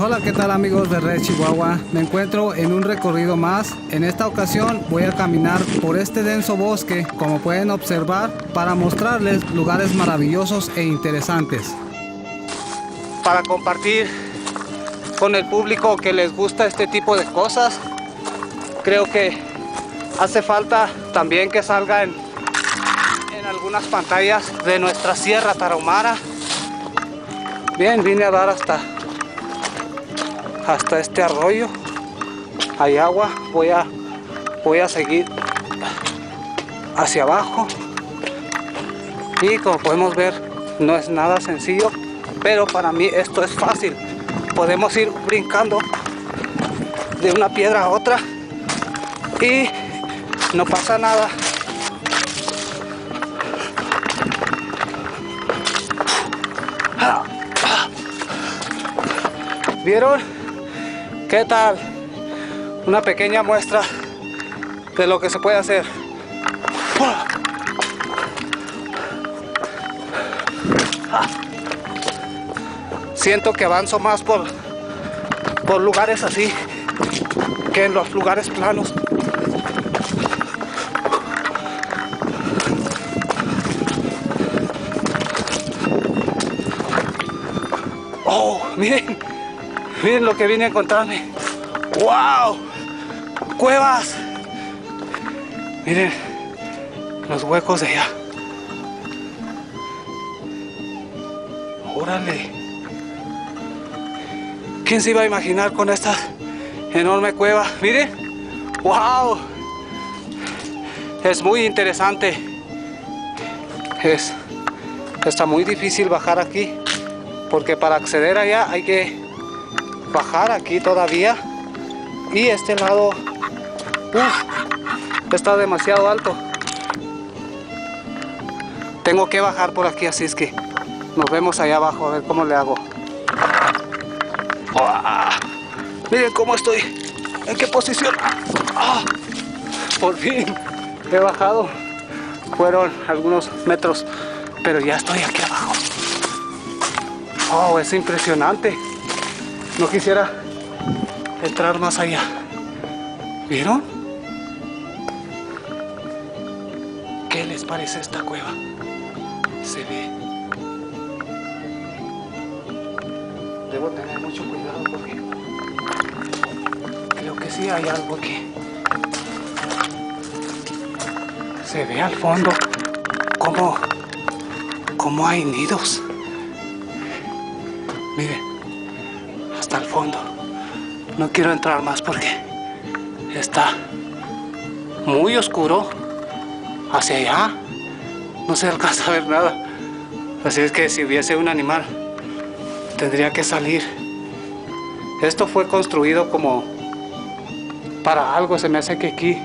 Hola, ¿qué tal amigos de Red Chihuahua? Me encuentro en un recorrido más. En esta ocasión voy a caminar por este denso bosque, como pueden observar, para mostrarles lugares maravillosos e interesantes. Para compartir con el público que les gusta este tipo de cosas. Creo que hace falta también que salga en algunas pantallas de nuestra Sierra Tarahumara. Bien, vine a dar hasta este arroyo. Hay agua, voy a seguir hacia abajo. Y como podemos ver, no es nada sencillo, pero para mí esto es fácil. Podemos ir brincando de una piedra a otra y no pasa nada. ¿Vieron? ¿Qué tal? Una pequeña muestra de lo que se puede hacer. Siento que avanzo más por lugares así que en los lugares planos. Oh, miren lo que vine a encontrarme. ¡Wow! Cuevas. Miren los huecos de allá. Órale. ¿Quién se iba a imaginar con esta enorme cueva? Miren. ¡Wow! Es muy interesante. Está muy difícil bajar aquí, porque para acceder allá hay que bajar aquí todavía. Y este lado está demasiado alto. Tengo que bajar por aquí, así es que nos vemos allá abajo a ver cómo le hago. Miren cómo estoy, en qué posición. Por fin he bajado. Fueron algunos metros, pero ya estoy aquí abajo. Oh, es impresionante. No quisiera entrar más allá. ¿Vieron? ¿Qué les parece esta cueva? Se ve. Debo tener mucho cuidado porque creo que sí hay algo aquí. Se ve al fondo como hay nidos. Miren, hasta el fondo. No quiero entrar más porque está muy oscuro. Hacia allá no se alcanza a ver nada. Así es que si hubiese un animal, tendría que salir. Esto fue construido como para algo. Se me hace que aquí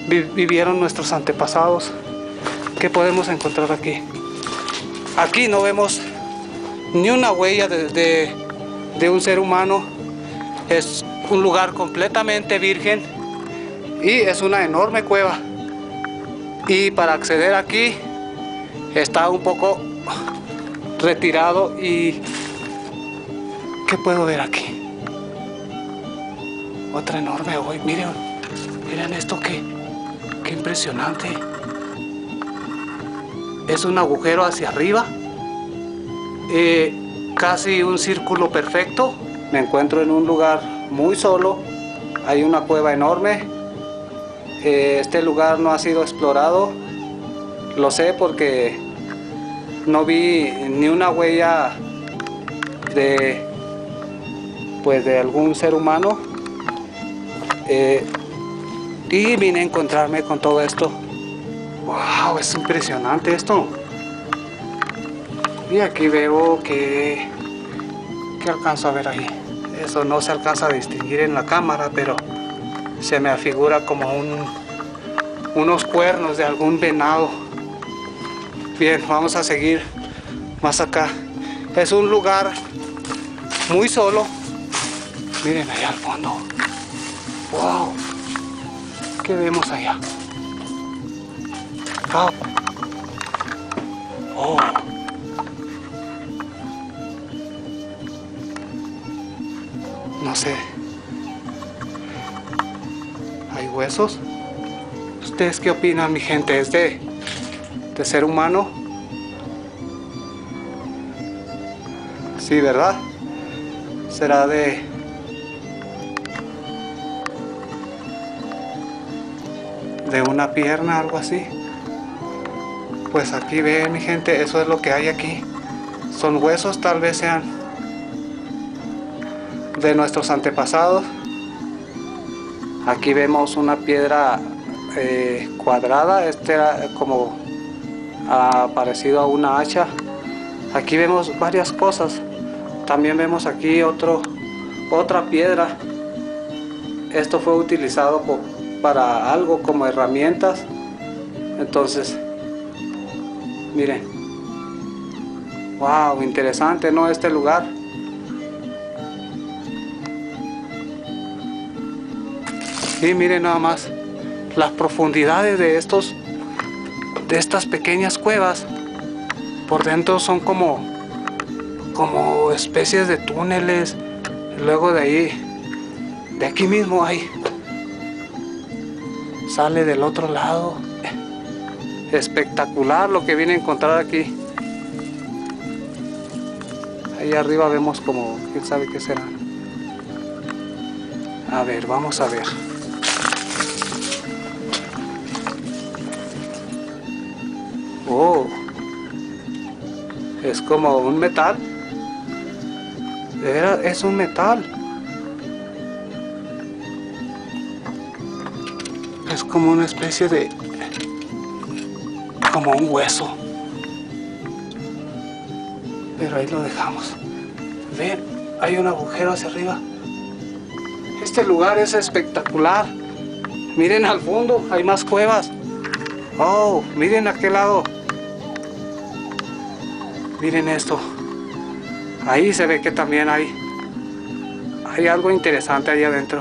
vivieron nuestros antepasados. ¿Qué podemos encontrar aquí? Aquí no vemos ni una huella de un ser humano. Es un lugar completamente virgen y es una enorme cueva. Y para acceder aquí está un poco retirado. Y ¿qué puedo ver aquí? Otra enorme hoy. Miren esto, qué impresionante. Es un agujero hacia arriba, casi un círculo perfecto. Me encuentro en un lugar muy solo. Hay una cueva enorme. Este lugar no ha sido explorado. Lo sé porque no vi ni una huella de algún ser humano. Y vine a encontrarme con todo esto. ¡Wow! Es impresionante esto. Y aquí veo que alcanzo a ver ahí. Eso no se alcanza a distinguir en la cámara, pero se me afigura como unos cuernos de algún venado. Bien, vamos a seguir más acá. Es un lugar muy solo. Miren allá al fondo. ¡Wow! ¿Qué vemos allá? Oh. sé. ¿Hay huesos? ¿Ustedes qué opinan, mi gente? ¿Es de ser humano? Sí, ¿verdad? ¿Será de una pierna, algo así? Pues aquí ven, mi gente, eso es lo que hay aquí. Son huesos, tal vez sean de nuestros antepasados. Aquí vemos una piedra cuadrada, era como parecido a una hacha. Aquí vemos varias cosas. También vemos aquí otra piedra. Esto fue utilizado para algo como herramientas. Entonces, miren. Wow, interesante, ¿no? Este lugar. Y miren nada más las profundidades de estas pequeñas cuevas. Por dentro son como especies de túneles. Luego de aquí mismo sale del otro lado. Espectacular lo que viene a encontrar aquí. Ahí arriba vemos como, quién sabe qué será. A ver, vamos a ver. Oh, es como un metal. De veras, es un metal. Es como una especie de, como un hueso. Pero ahí lo dejamos. Ven, hay un agujero hacia arriba. Este lugar es espectacular. Miren al fondo, hay más cuevas. Oh, miren a aquel lado. Miren esto. Ahí se ve que también hay algo interesante ahí adentro.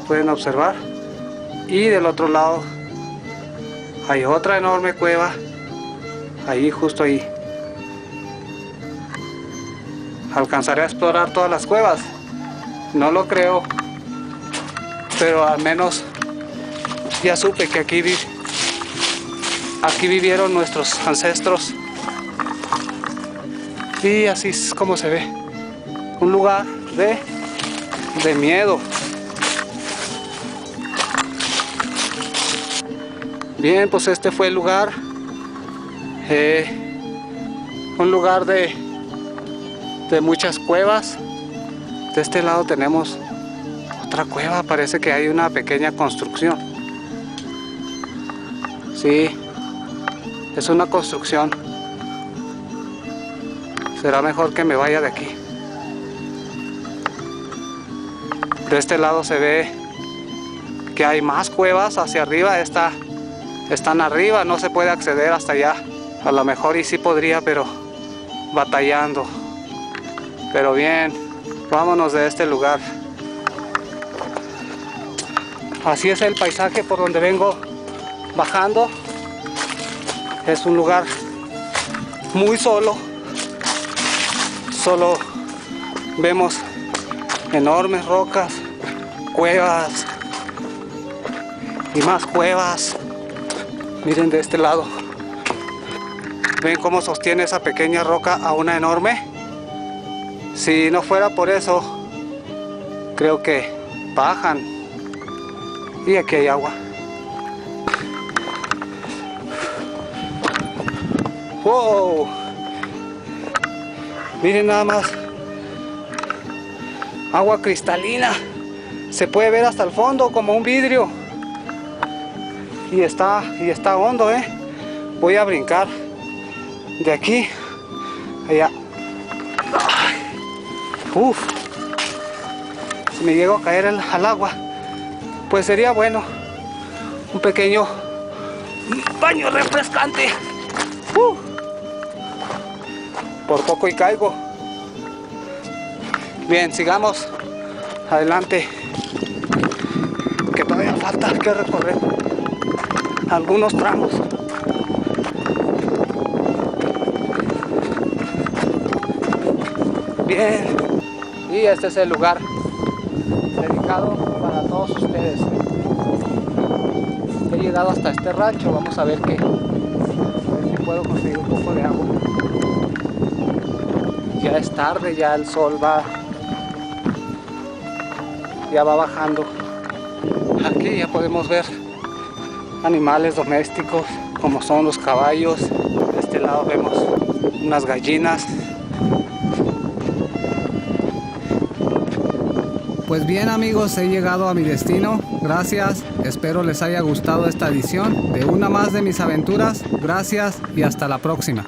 Pueden observar. Y del otro lado hay otra enorme cueva. Ahí, justo ahí. ¿Alcanzaré a explorar todas las cuevas? No lo creo. Pero al menos ya supe que aquí vivieron nuestros ancestros. Y así es como se ve. Un lugar de miedo. Bien, pues este fue el lugar. Un lugar de muchas cuevas. De este lado tenemos otra cueva. Parece que hay una pequeña construcción. Sí, es una construcción. Será mejor que me vaya de aquí. De este lado se ve que hay más cuevas hacia arriba. Están arriba, no se puede acceder hasta allá. A lo mejor y sí podría, pero batallando. Pero bien, vámonos de este lugar. Así es el paisaje por donde vengo bajando. Es un lugar muy solo. Solo vemos enormes rocas, cuevas y más cuevas. Miren de este lado. ¿Ven cómo sostiene esa pequeña roca a una enorme? Si no fuera por eso, creo que bajan. Y aquí hay agua. ¡Wow! Miren nada más. Agua cristalina. Se puede ver hasta el fondo como un vidrio. Y está hondo, ¿eh? Voy a brincar de aquí allá. Uf. Si me llego a caer al agua, pues sería bueno un pequeño baño refrescante. Por poco y caigo. Bien, sigamos adelante, que todavía falta que recorrer algunos tramos. Bien. Y este es el lugar dedicado para todos ustedes. He llegado hasta este rancho. Vamos a ver si puedo conseguir un poco de agua. Ya es tarde, ya el sol ya va bajando. Aquí ya podemos ver animales domésticos como son los caballos. De este lado vemos unas gallinas. Pues bien amigos, he llegado a mi destino. Gracias, espero les haya gustado esta edición de una más de mis aventuras. Gracias y hasta la próxima.